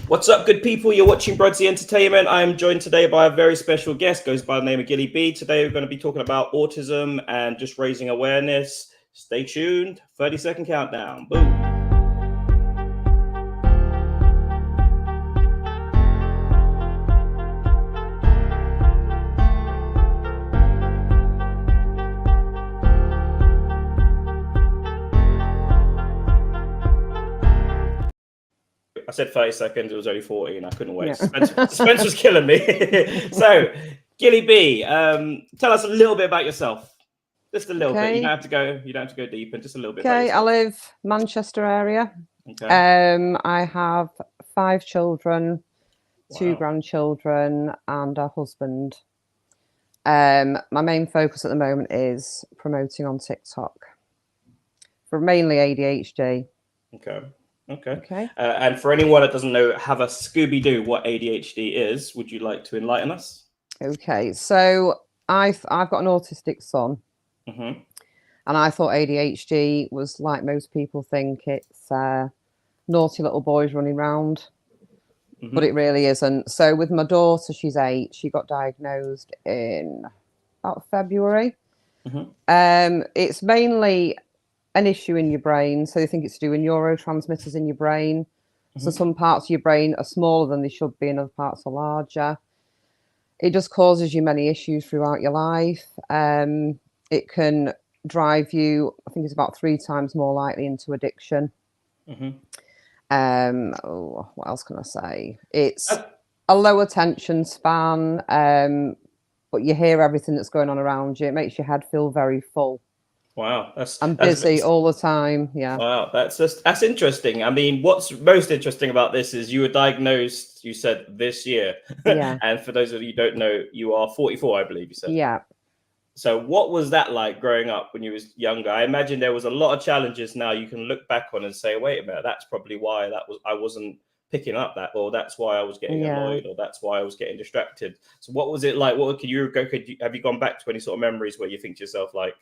What's up, good people? You're watching Brodsy Entertainment. I am joined today by a very special guest, goes by the name of Gilly B. Today we're going to be talking about autism and just raising awareness. Stay tuned. 30-second countdown. Boom. I said 30 seconds. It was only 40 and I couldn't wait. Yeah. Spence was killing me. So, Gilly B, tell us a little bit about yourself. Just a little bit. You don't have to go deep, and just a little bit. Okay, I live Manchester area. Okay. I have 5 children, 2 grandchildren, and a husband. My main focus at the moment is promoting on TikTok for mainly ADHD. Okay. And for anyone that doesn't know, have a Scooby-Doo what ADHD is. Would you like to enlighten us? Okay, so I've got an autistic son, and I thought ADHD was like most people think. It's naughty little boys running around, but it really isn't. So with my daughter, she's 8. She got diagnosed in about February. It's mainly an issue in your brain. So they think it's to do with neurotransmitters in your brain. So some parts of your brain are smaller than they should be and other parts are larger. It just causes you many issues throughout your life. It can drive you, I think it's about 3 times more likely into addiction. What else can I say? It's a low attention span, but you hear everything that's going on around you. It makes your head feel very full. Wow, I'm busy all the time. Yeah. Wow, that's interesting. I mean, what's most interesting about this is you were diagnosed, you said, this year. Yeah. And for those of you who don't know, you are 44, I believe you said. Yeah. So what was that like growing up when you was younger? I imagine there was a lot of challenges now you can look back on and say, wait a minute, that's probably why I wasn't picking up that, or that's why I was getting annoyed, or that's why I was getting distracted. So what was it like? Have you gone back to any sort of memories where you think to yourself like,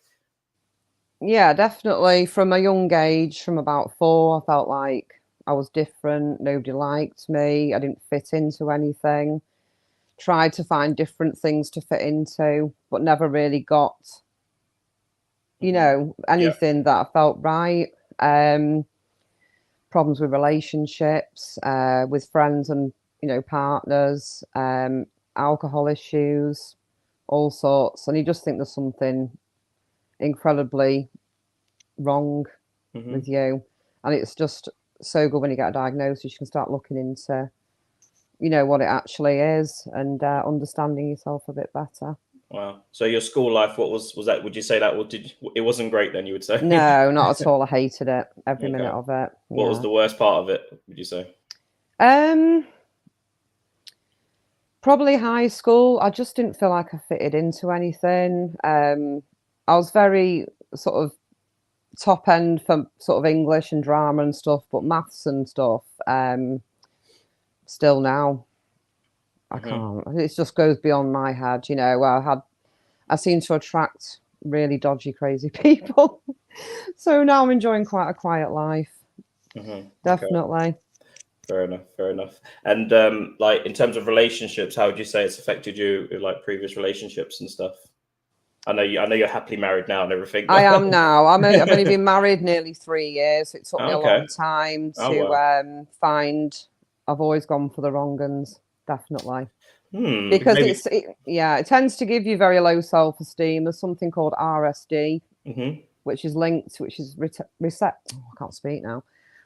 yeah, definitely. From a young age, from about 4, I felt like I was different. Nobody liked me. I didn't fit into anything. Tried to find different things to fit into, but never really got, anything that I felt right. Problems with relationships, with friends and, partners, alcohol issues, all sorts. And you just think there's something incredibly wrong with you, and it's just so good when you get a diagnosis. You can start looking into what it actually is and understanding yourself a bit better. Wow. So your school life, what was that? Would you say that it wasn't great then, you would say? No, not at all. I hated it, every minute of it. What was the worst part of it, would you say? Probably high school. I just didn't feel like I fitted into anything. I was very sort of top end for sort of English and drama and stuff, but maths and stuff, still now, I can't. It just goes beyond my head. I seem to attract really dodgy, crazy people. So now I'm enjoying quite a quiet life. Definitely. Okay. Fair enough. And like in terms of relationships, how would you say it's affected you with like previous relationships and stuff? I know you're happily married now and everything. I am now. I've only been married nearly 3 years. So it took me a long time to find. I've always gone for the wrong uns, definitely. Because it tends to give you very low self-esteem. There's something called RSD, which is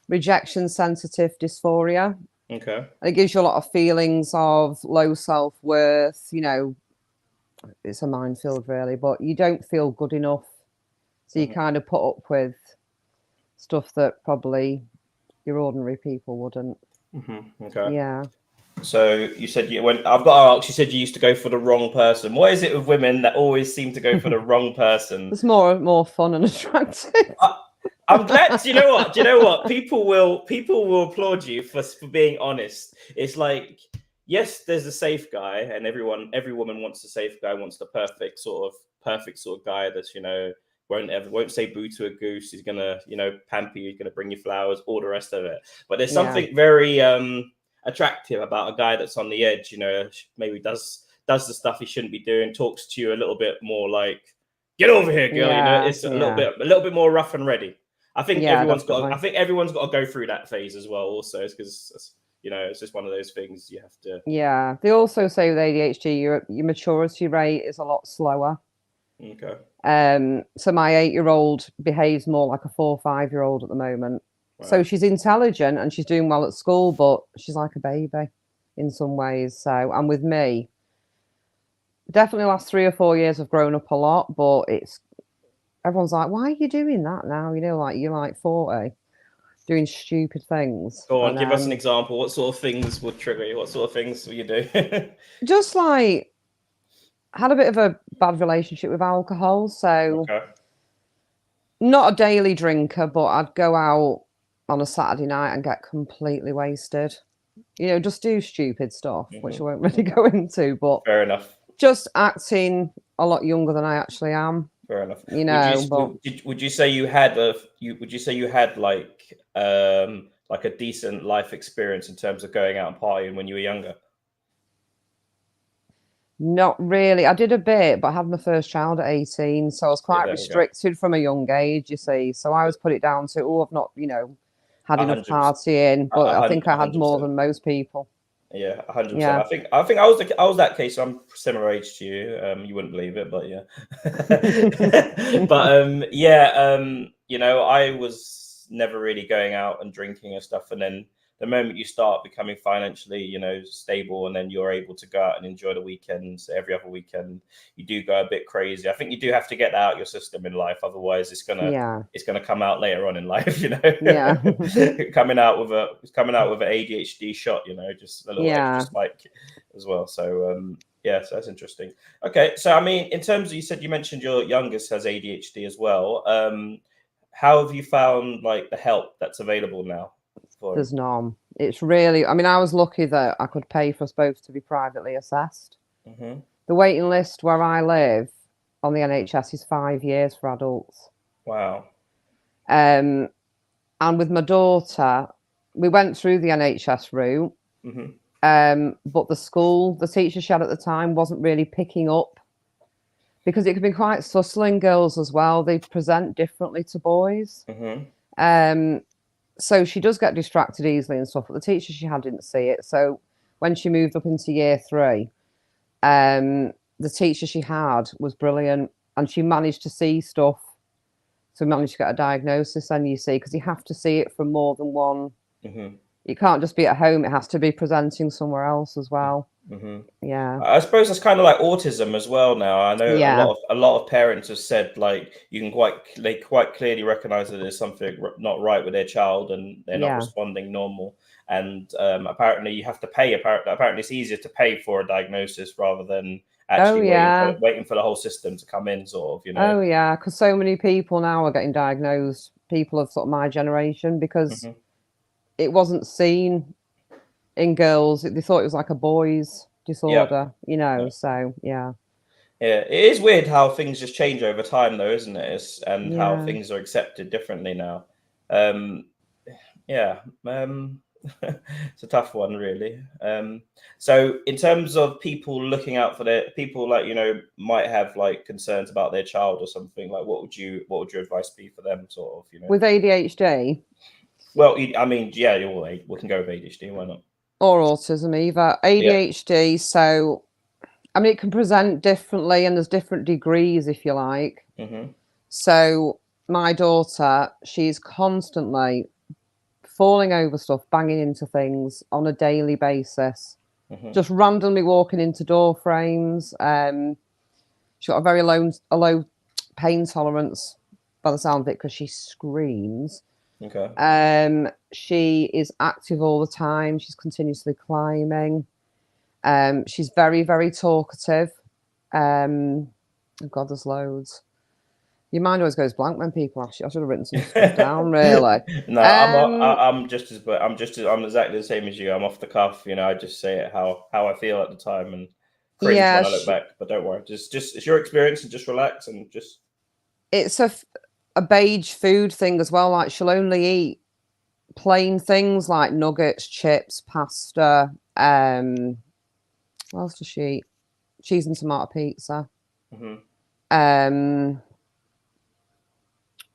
rejection sensitive dysphoria. Okay. And it gives you a lot of feelings of low self-worth, it's a minefield really, but you don't feel good enough. So you kind of put up with stuff that probably your ordinary people wouldn't. Okay. Yeah. So you said I've got to ask, you said you used to go for the wrong person. What is it with women that always seem to go for the wrong person? It's more fun and attractive. I'm glad. Do you know what? People will applaud you for being honest. It's like, yes, there's a safe guy, and every woman wants a safe guy, wants the perfect sort of guy that's won't say boo to a goose. He's gonna pamper you, he's gonna bring you flowers, all the rest of it. But there's something very attractive about a guy that's on the edge, you know, maybe does the stuff he shouldn't be doing, talks to you a little bit more like, get over here, girl. You know, it's a little bit more rough and ready. I think everyone's got to go through that phase as well. Also, because you know, it's just one of those things you have to. Yeah, they also say with ADHD, your maturity rate is a lot slower. Okay. So my 8-year-old behaves more like a 4 or 5-year-old at the moment. Wow. So she's intelligent and she's doing well at school, but she's like a baby in some ways. So, and with me, definitely the last 3 or 4 years I've grown up a lot, but everyone's like, why are you doing that now? You know, like you're like 40 doing stupid things. Go on, give us an example. What sort of things would trigger you? What sort of things will you do? Just like, I had a bit of a bad relationship with alcohol. So not a daily drinker, but I'd go out on a Saturday night and get completely wasted. You know, just do stupid stuff, which I won't really go into, but fair enough. Just acting a lot younger than I actually am. Fair enough. You know, would you say you had like a decent life experience in terms of going out and partying when you were younger? Not really. I did a bit, but I had my first child at 18, so I was quite restricted from a young age, you see. So I always put it down to, I've not, you know, had enough partying, but I think I had more than most people. Yeah, 100%. Yeah. I think I was that case. I'm similar age to you. You wouldn't believe it, but yeah. But you know, I was never really going out and drinking and stuff, and then the moment you start becoming financially, you know, stable, and then you're able to go out and enjoy the weekends every other weekend, you do go a bit crazy. I think you do have to get that out your system in life, otherwise it's gonna come out later on in life, you know. Yeah. coming out with an ADHD shot, you know, just a little extra spike as well. So so that's interesting. Okay, so I mean, in terms of, you mentioned your youngest has ADHD as well. How have you found like the help that's available now? There's none. It's really, I mean, I was lucky that I could pay for us both to be privately assessed. The waiting list where I live on the NHS is 5 years for adults. Wow. And with my daughter, we went through the NHS route, but the teacher she had at the time wasn't really picking up, because it could be quite sussling girls as well. They present differently to boys. So she does get distracted easily and stuff, but the teacher she had didn't see it. So when she moved up into year 3, the teacher she had was brilliant, and she managed to see stuff. So we managed to get a diagnosis then, you see, because you have to see it from more than one. You can't just be at home. It has to be presenting somewhere else as well. Yeah. I suppose that's kind of like autism as well now. I know a lot of parents have said like they quite clearly recognize that there's something not right with their child and they're not responding normal. And apparently you have to pay. Apparently it's easier to pay for a diagnosis rather than actually waiting for the whole system to come in, sort of, you know. Oh yeah, because so many people now are getting diagnosed, people of sort of my generation, because it wasn't seen in girls. They thought it was like a boy's disorder, you know. So yeah, it is weird how things just change over time, though, isn't it? How things are accepted differently now. It's a tough one, really. So in terms of people looking out for their people, like, you know, might have like concerns about their child or something, like what would your advice be for them, sort of, you know, with ADHD? Well, I mean, we can go with ADHD. Why not? Or autism, either. ADHD. So, I mean, it can present differently, and there's different degrees, if you like. So, my daughter, she's constantly falling over stuff, banging into things on a daily basis, just randomly walking into door frames. She's got a very low pain tolerance by the sound of it, because she screams. She is active all the time. She's continuously climbing. She's very, very talkative. Oh God, there's loads. Your mind always goes blank when people ask you. I should have written some stuff down, really. No, I'm exactly the same as you. I'm off the cuff, you know. I just say it how I feel at the time, and cringe when I look back. But don't worry, just it's your experience, and just relax and just. It's a beige food thing as well. Like, she'll only eat plain things like nuggets, chips, pasta. What else does she eat? Cheese and tomato pizza.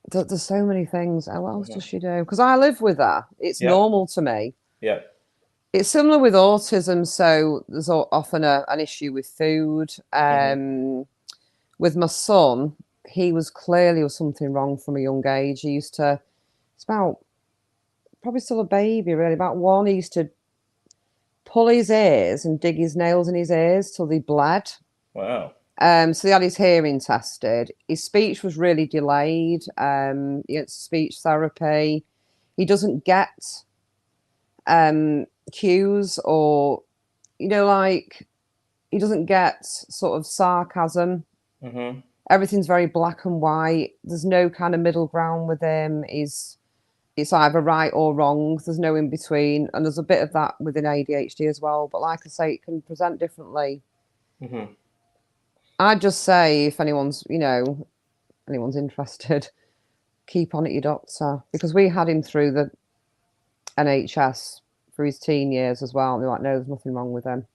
There's so many things. What else does she do? Because I live with her. It's normal to me. Yeah. It's similar with autism. So there's often an issue with food. With my son, he was clearly something wrong from a young age. He used to, it's about, probably still a baby really, about 1, he used to pull his ears and dig his nails in his ears till they bled. Wow. So he had his hearing tested. His speech was really delayed. He had speech therapy. He doesn't get cues or, like, he doesn't get sort of sarcasm. Everything's very black and white. There's no kind of middle ground with him. It's either right or wrong. There's no in between. And there's a bit of that within ADHD as well. But like I say, it can present differently. I'd just say if anyone's interested, keep on at your doctor, because we had him through the NHS for his teen years as well. And they're like, no, there's nothing wrong with him.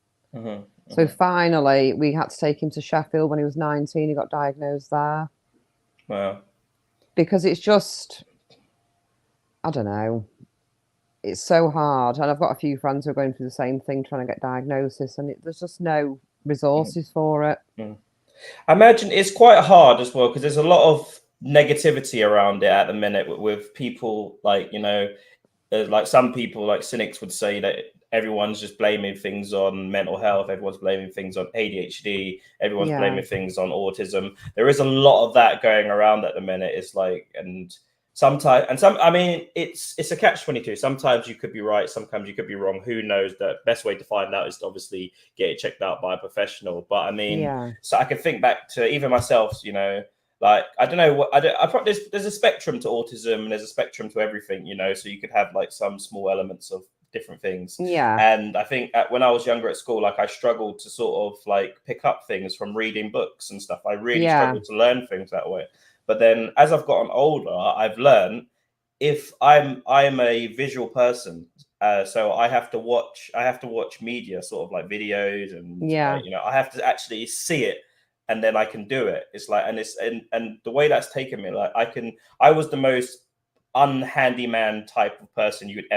So finally, we had to take him to Sheffield when he was 19. He got diagnosed there. Wow. Because it's just, I don't know. It's so hard. And I've got a few friends who are going through the same thing, trying to get diagnosis, and there's just no resources for it. I imagine it's quite hard as well, because there's a lot of negativity around it at the minute with people, like, like some people, like cynics, would say that everyone's just blaming things on mental health, everyone's blaming things on ADHD, everyone's blaming things on autism. There is a lot of that going around at the minute. It's like, I mean, it's a catch-22. Sometimes you could be right, sometimes you could be wrong. Who knows? The best way to find out is to obviously get it checked out by a professional. But I mean, so I can think back to even myself, like, I don't know what there's a spectrum to autism, and there's a spectrum to everything, so you could have like some small elements of different things. And I think when I was younger at school, like, I struggled to sort of like pick up things from reading books and stuff. I really struggled to learn things that way. But then as I've gotten older, I've learned if I'm a visual person, so I have to watch media, sort of like videos, and I have to actually see it, and then I can do it. It's like, and the way that's taken me, like, I was the most unhandyman type of person you could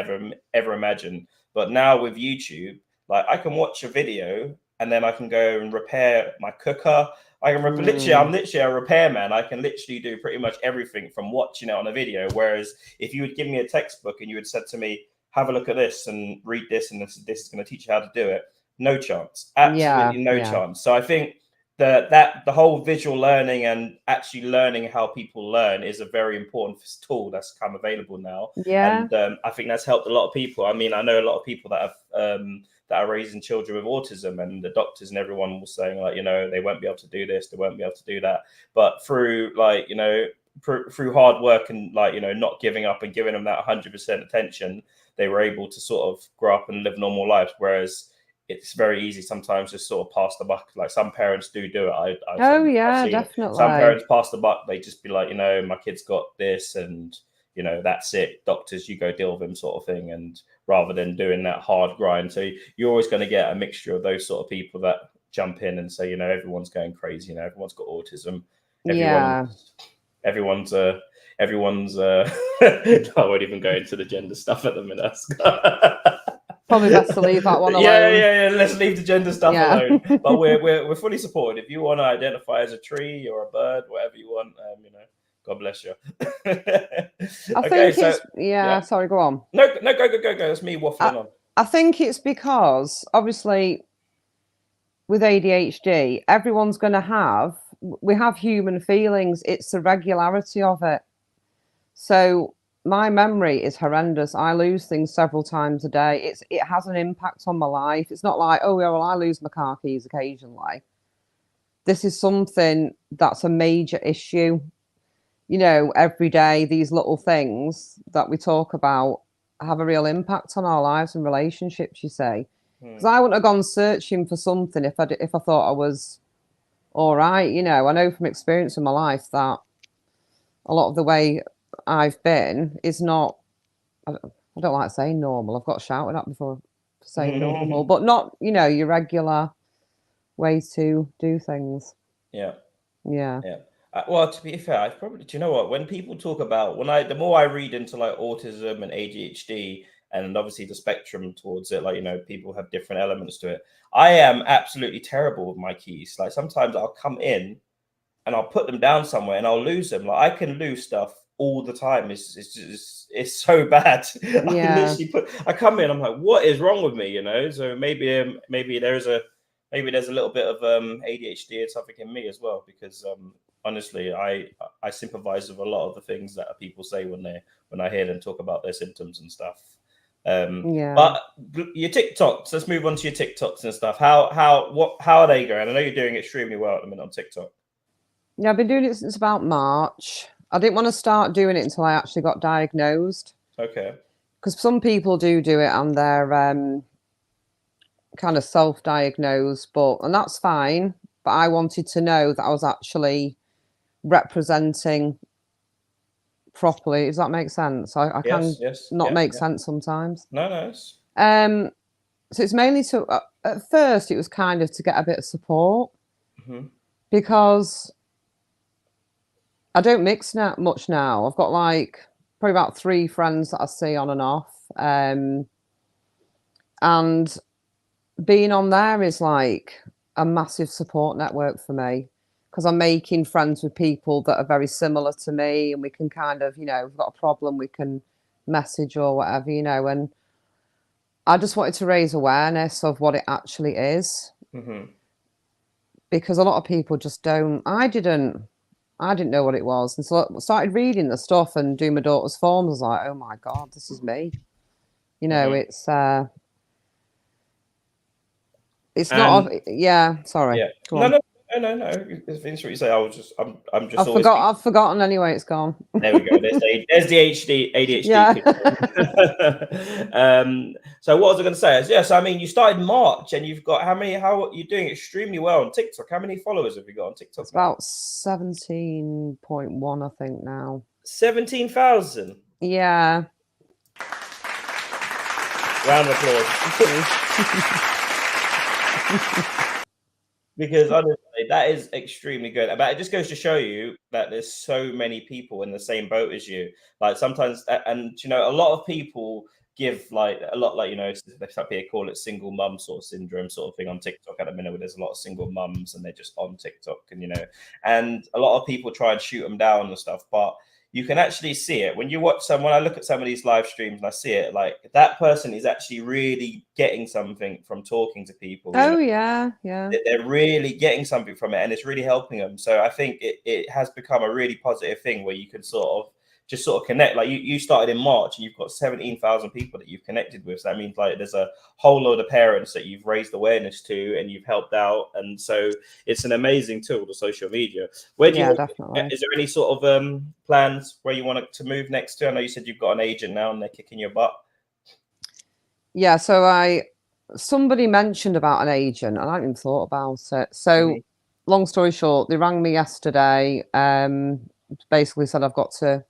ever imagine. But now with YouTube, like, I can watch a video and then I can go and repair my cooker. I can I'm literally a repairman. I can literally do pretty much everything from watching it on a video. Whereas if you would give me a textbook and you had said to me, have a look at this and read this, and this is going to teach you how to do it, no chance, absolutely no chance. So I think the whole visual learning and actually learning how people learn is a very important tool that's come available now. And I think that's helped a lot of people. I mean, I know a lot of people that have that are raising children with autism, and the doctors and everyone was saying, like, they won't be able to do this, they won't be able to do that. But through, like, through hard work and, like, not giving up and giving them that 100% attention, they were able to sort of grow up and live normal lives. Whereas it's very easy sometimes just sort of pass the buck. Like, some parents do it. Definitely. Some parents pass the buck. They just be like, my kid's got this, and that's it. Doctors, you go deal with them, sort of thing. And rather than doing that hard grind, so you're always going to get a mixture of those sort of people that jump in and say, everyone's going crazy. Everyone's got autism. Everyone's I won't even go into the gender stuff at the minute. Probably best to leave that one alone. Yeah. Let's leave the gender stuff alone. But we're fully supported. If you want to identify as a tree or a bird, whatever you want, God bless you. I think it's sorry, go on. No, go. That's me waffling on. I think it's because obviously with ADHD, everyone's going to we have human feelings. It's the regularity of it. So my memory is horrendous. I lose things several times a day. It has an impact on my life. It's not like, oh, yeah, well, I lose my car keys occasionally. This is something that's a major issue. Every day, these little things that we talk about have a real impact on our lives and relationships, you say. Because I wouldn't have gone searching for something if I thought I was all right. I know from experience in my life that a lot of the way I've been is not, I don't like saying normal. I've got shouted at before for saying normal, but not, you know, your regular way to do things. Yeah. Yeah. Yeah. Well, to be fair, I probably, do you know what? When people talk about, the more I read into like autism and ADHD and obviously the spectrum towards it, like, you know, people have different elements to it. I am absolutely terrible with my keys. Like sometimes I'll come in and I'll put them down somewhere and I'll lose them. Like I can lose stuff all the time. It's so bad. I can Yeah. literally I come in, I'm like, what is wrong with me? You know? So maybe there's a little bit of ADHD or something in me as well, because honestly, I sympathize with a lot of the things that people say when I hear them talk about their symptoms and stuff. Yeah. But your TikToks, let's move on to your TikToks and stuff. How are they going? I know you're doing extremely well at the minute on TikTok. Yeah, I've been doing it since about March. I didn't want to start doing it until I actually got diagnosed. Okay. Because some people do it and they're kind of self-diagnosed, and that's fine. But I wanted to know that I was actually representing properly. Does that make sense? I can not make sense sometimes. No. So it's mainly to, at first it was kind of to get a bit of support, because I don't mix much now. I've got like probably about 3 friends that I see on and off. And being on there is like a massive support network for me, because I'm making friends with people that are very similar to me, and we can kind of, you know, if we've got a problem, we can message or whatever, you know. And I just wanted to raise awareness of what it actually is, because a lot of people just don't. I didn't know what it was, and so I started reading the stuff and doing my daughter's forms. I was like, oh my God, this is me. You know, it's not. Yeah, sorry. Yeah. Go on. No. It's what you say. I'm just always. I've forgotten anyway. It's gone. There we go. There's the ADHD. Yeah. So what was I going to say? Yes, I mean, you started March and you've got how you're doing extremely well on TikTok. How many followers have you got on TikTok? It's about 17.1, I think now. 17,000. Yeah. Round of applause. Because honestly, that is extremely good. But it just goes to show you that there's so many people in the same boat as you. Like sometimes, and you know, a lot of people give like a lot, like, you know, they up here call it single mum sort of syndrome sort of thing on TikTok at the minute, where there's a lot of single mums and they're just on TikTok, and you know, and a lot of people try and shoot them down and stuff, but you can actually see it when you watch when I look at some of these live streams and I see it, like that person is actually really getting something from talking to people. Oh, yeah. They're really getting something from it and it's really helping them. So I think it has become a really positive thing where you can sort of connect. Like you started in March and you've got 17,000 people that you've connected with. So that means like there's a whole load of parents that you've raised awareness to and you've helped out. And so it's an amazing tool, the social media. Where do you definitely. Is there any sort of plans where you want to move next to? I know you said you've got an agent now and they're kicking your butt. Yeah, so somebody mentioned about an agent and I hadn't even thought about it. So long story short, they rang me yesterday, basically said I've got to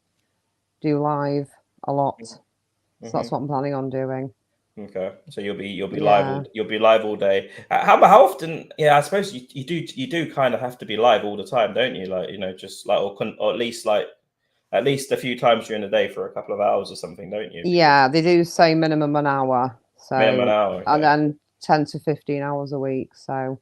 do live a lot. So that's what I'm planning on doing. Okay, so you'll be live. You'll be live all day. How often? Yeah, I suppose you do kind of have to be live all the time, don't you? Like, you know, just like or at least a few times during the day for a couple of hours or something, don't you? Yeah, they do say minimum an hour. So minimum an hour, okay. And then 10 to 15 hours a week. So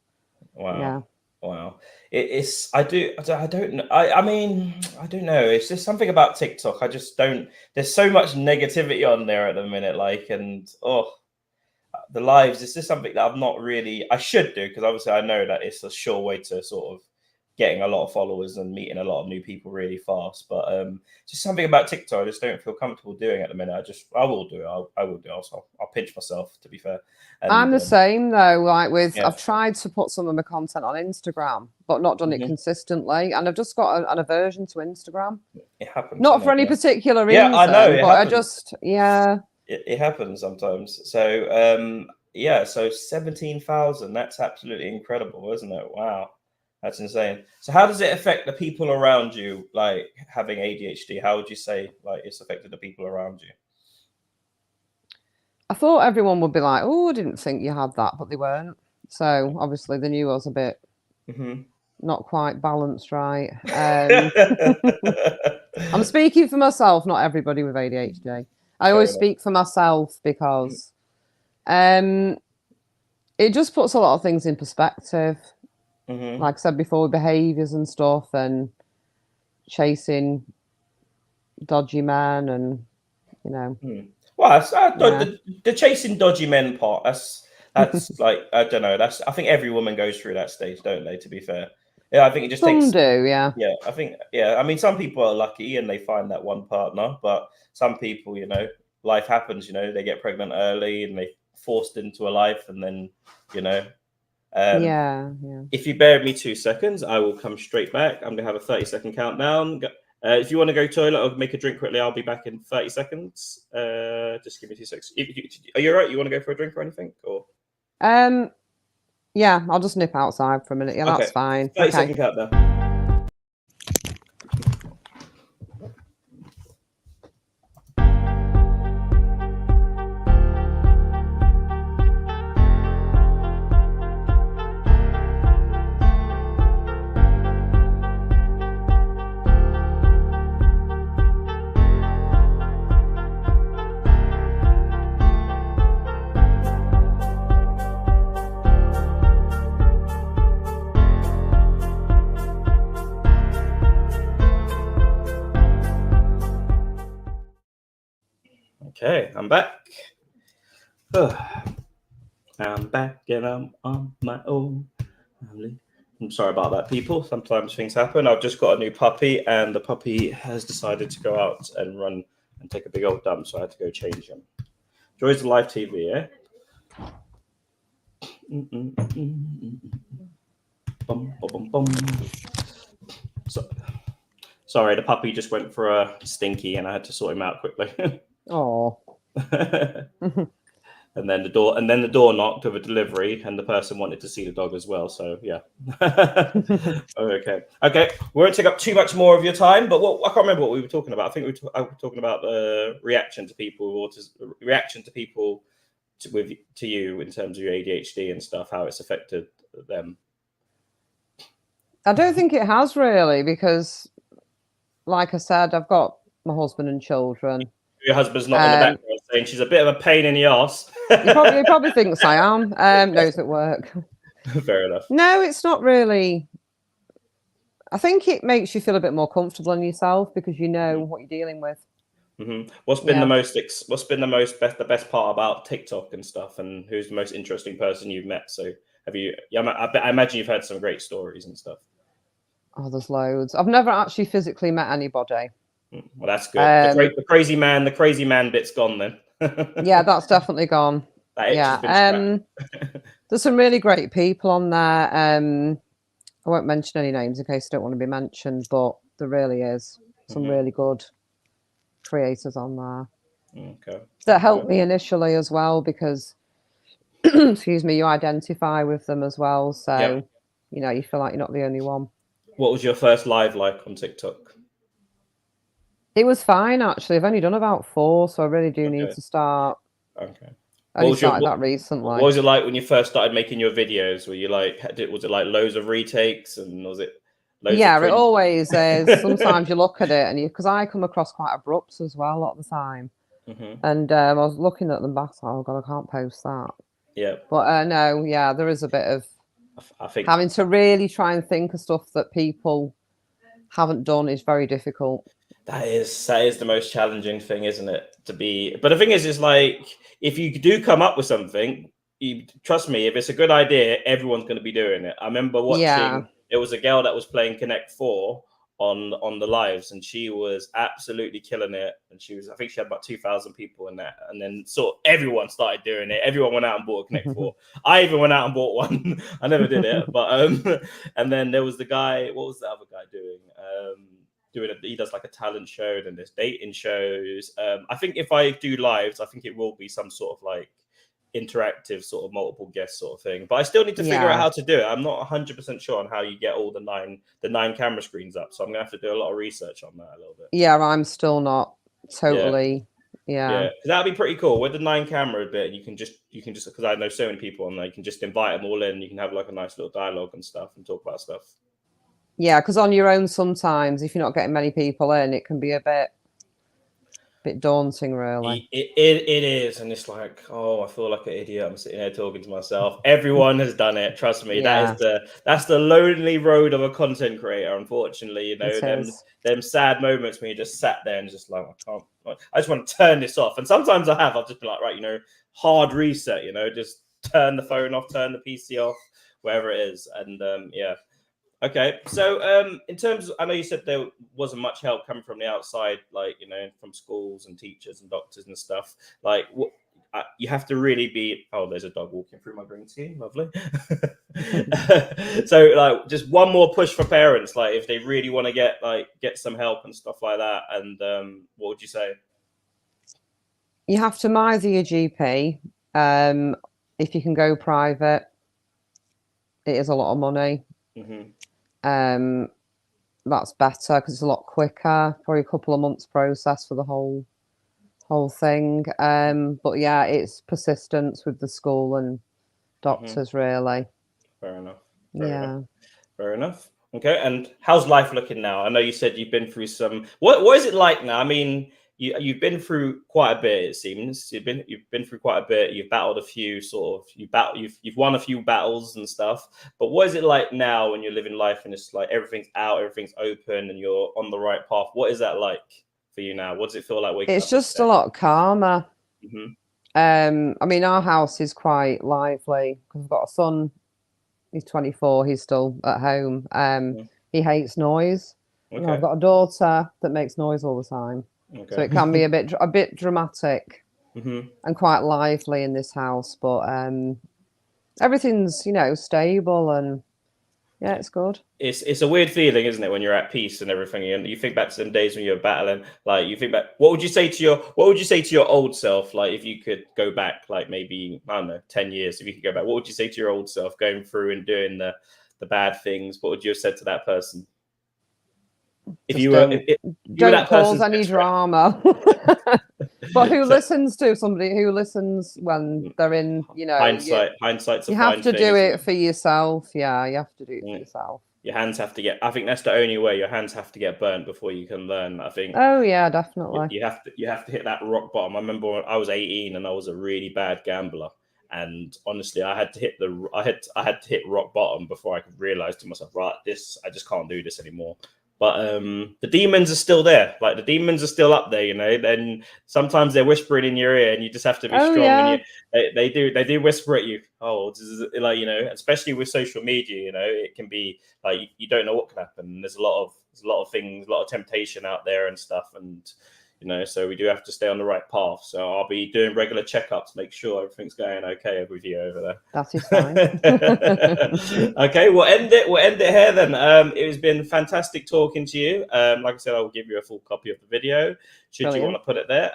wow. Yeah. Wow. I don't know. I mean, I don't know. It's just something about TikTok. I just don't, there's so much negativity on there at the minute. Like, and the lives, it's just something that I should do, because obviously I know that it's a sure way to sort of getting a lot of followers and meeting a lot of new people really fast. But just something about TikTok I just don't feel comfortable doing at the minute. I will do it. I will do it. I'll pinch myself, to be fair. And, I'm the same though. Like I've tried to put some of my content on Instagram, but not done it consistently. And I've just got an aversion to Instagram. It happens. Not for any particular reason. Yeah, I know. It happens sometimes. So so 17,000. That's absolutely incredible, isn't it? Wow. That's insane. So how does it affect the people around you, like having ADHD? How would you say like it's affected the people around you? I thought everyone would be like, oh, I didn't think you had that, but they weren't. So obviously they knew I was a bit not quite balanced right. I'm speaking for myself, not everybody with ADHD. I always speak for myself because it just puts a lot of things in perspective. Like I said before, behaviours and stuff, and chasing dodgy men, and you know. Well, the chasing dodgy men part. That's like, I don't know. I think every woman goes through that stage, don't they? To be fair, yeah, I think it just Some takes. do, yeah. Yeah, I think, yeah. I mean, some people are lucky and they find that one partner, but some people, life happens. They get pregnant early and they forced into a life, and then, Yeah. If you bear with me 2 seconds, I will come straight back. I'm gonna have a 30-second countdown. If you want to go toilet or make a drink quickly, I'll be back in 30 seconds. Just give me 2 seconds. Are you all right? You want to go for a drink or anything? Or yeah, I'll just nip outside for a minute. Yeah, okay. That's fine. 30-second countdown. Okay, I'm back. I'm back and I'm on my own. I'm sorry about that, people. Sometimes things happen. I've just got a new puppy, and the puppy has decided to go out and run and take a big old dump, so I had to go change him. Joys the live TV, yeah? Bum, bum, bum. Sorry, the puppy just went for a stinky, and I had to sort him out quickly. Oh. And then the door knocked of a delivery, and the person wanted to see the dog as well. So yeah. Okay. We won't take up too much more of your time, but I can't remember what we were talking about. I think I was talking about the reaction to people, to you in terms of your ADHD and stuff, how it's affected them. I don't think it has really, because, like I said, I've got my husband and children. Your husband's not in the background saying she's a bit of a pain in the ass. He probably thinks I am. No, it's at work. Fair enough. No, it's not really. I think it makes you feel a bit more comfortable in yourself because you know what you're dealing with. What's been the best part about TikTok and stuff, and who's the most interesting person you've met? So have you? I imagine you've had some great stories and stuff. Oh, there's loads. I've never actually physically met anybody. Well, that's good. The crazy man bit's gone then. Yeah, that's definitely gone. There's some really great people on there. I won't mention any names in case I don't want to be mentioned, but there really is some really good creators on there. Okay. That helped me initially as well because, excuse me, you identify with them as well. So, you feel like you're not the only one. What was your first live like on TikTok? It was fine, actually. I've only done about 4, so I really do need to start. Okay. I only started that recently. What was it like when you first started making your videos? Were you was it like loads of retakes, and was it loads of it always is. Sometimes you look at it and because I come across quite abrupt as well a lot of the time. And I was looking at them back, oh God, I can't post that. Yeah. But no, there is a bit of I think having to really try and think of stuff that people haven't done is very difficult. That is the most challenging thing, isn't it? But the thing is like, if you do come up with something, trust me, if it's a good idea, everyone's going to be doing it. I remember watching, There was a girl that was playing Connect 4 on the lives, and she was absolutely killing it. And I think she had about 2,000 people in that. And then everyone started doing it. Everyone went out and bought a Connect 4. I even went out and bought one. I never did it, but and then there was the guy. What was the other guy doing? He does like a talent show, and there's dating shows. I think if I do lives, I think it will be some sort of like interactive sort of multiple guest sort of thing, but I still need to figure out how to do it. I'm not 100% sure on how you get all the nine camera screens up, so I'm gonna have to do a lot of research on that a little bit. I'm still not totally Yeah. That'd be pretty cool with the 9 camera bit. You can just because I know so many people on there. You can just invite them all in. You can have like a nice little dialogue and stuff and talk about stuff. Yeah, because on your own sometimes, if you're not getting many people in, it can be a bit daunting, really. It is, and it's like, oh, I feel like an idiot. I'm sitting here talking to myself. Everyone has done it. Trust me. Yeah. That's the lonely road of a content creator. Unfortunately, you know, It is. them sad moments when you just sat there and just like, I just want to turn this off. And sometimes I have. I'll just be like, right, you know, hard reset. You know, just turn the phone off, turn the PC off, wherever it is, and yeah. Okay, so in terms of, I know you said there wasn't much help coming from the outside, like, you know, from schools and teachers and doctors and stuff. Like, you have to really be. Oh, there's a dog walking through my green screen. Lovely. So, like, just one more push for parents, like, if they really want to get some help and stuff like that. And what would you say? You have to mither your GP. If you can go private, it is a lot of money. Mm-hmm. That's better because it's a lot quicker. Probably a couple of months process for the whole thing. But yeah, it's persistence with the school and doctors, really. Fair enough. Fair enough. Okay, and how's life looking now? I know you said you've been through some. What is it like now? I mean, you've been through quite a bit. It seems you've been through quite a bit. You've battled a few you've won a few battles and stuff. But what is it like now when you're living life and it's like everything's out, everything's open, and you're on the right path? What is that like for you now? What does it feel like waking up? It's just a lot calmer. I mean, our house is quite lively because we've got a son. He's 24. He's still at home. He hates noise. Okay. I've got a daughter that makes noise all the time. Okay. So it can be a bit dramatic and quite lively in this house. But everything's, you know, stable and yeah, it's good. It's a weird feeling, isn't it, when you're at peace and everything, and you think back to some days when you were battling. Like, you think back, what would you say to your old self? Like, if you could go back, like maybe, I don't know, 10 years, if you could go back, what would you say to your old self going through and doing the bad things? What would you have said to that person? If you were don't cause any drama. But who listens to somebody who listens when they're in, you know, hindsight's a you have to do it for yourself. Yeah, you have to do it for yourself. Your hands have to I think that's the only way. Your hands have to get burnt before you can learn, I think. Oh yeah, definitely. You have to hit that rock bottom. I remember when I was 18 and I was a really bad gambler. And honestly, I had to hit rock bottom before I could realize to myself, right, I just can't do this anymore. But the demons are still there. Like, the demons are still up there, you know. Then sometimes they're whispering in your ear, and you just have to be strong. Yeah. And they do whisper at you. Oh, like, you know, especially with social media, you know, it can be like you don't know what can happen. There's a lot of things, a lot of temptation out there and stuff, and you know, so we do have to stay on the right path. So I'll be doing regular checkups, make sure everything's going okay with you over there. That is fine. Okay, we'll end it here then. It has been fantastic talking to you. Like I said, I'll give you a full copy of the video should Brilliant. You want to put it there.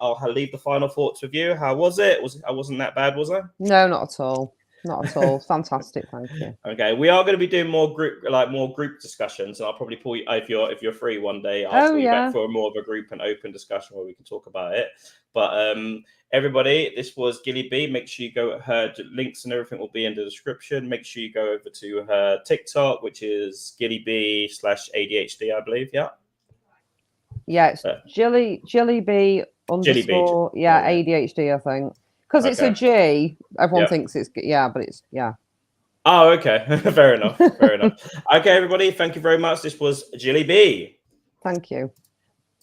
I'll leave the final thoughts with you. How was it? I wasn't that bad, was I? No, not at all. Not at all. Fantastic, thank you. Okay, we are going to be doing more group discussions, and I'll probably pull you if you're free one day. I'll pull you back for more of a group and open discussion where we can talk about it. But everybody, this was Gilly B. Make sure you go. Her links and everything will be in the description. Make sure you go over to her TikTok, which is Gilly B /ADHD, I believe. Yeah. Yeah, it's Gilly B _. Yeah, ADHD, I think. Because it's a G, everyone thinks it's, but it's, Oh, okay. Fair enough. Okay, everybody, thank you very much. This was Gilly B. Thank you.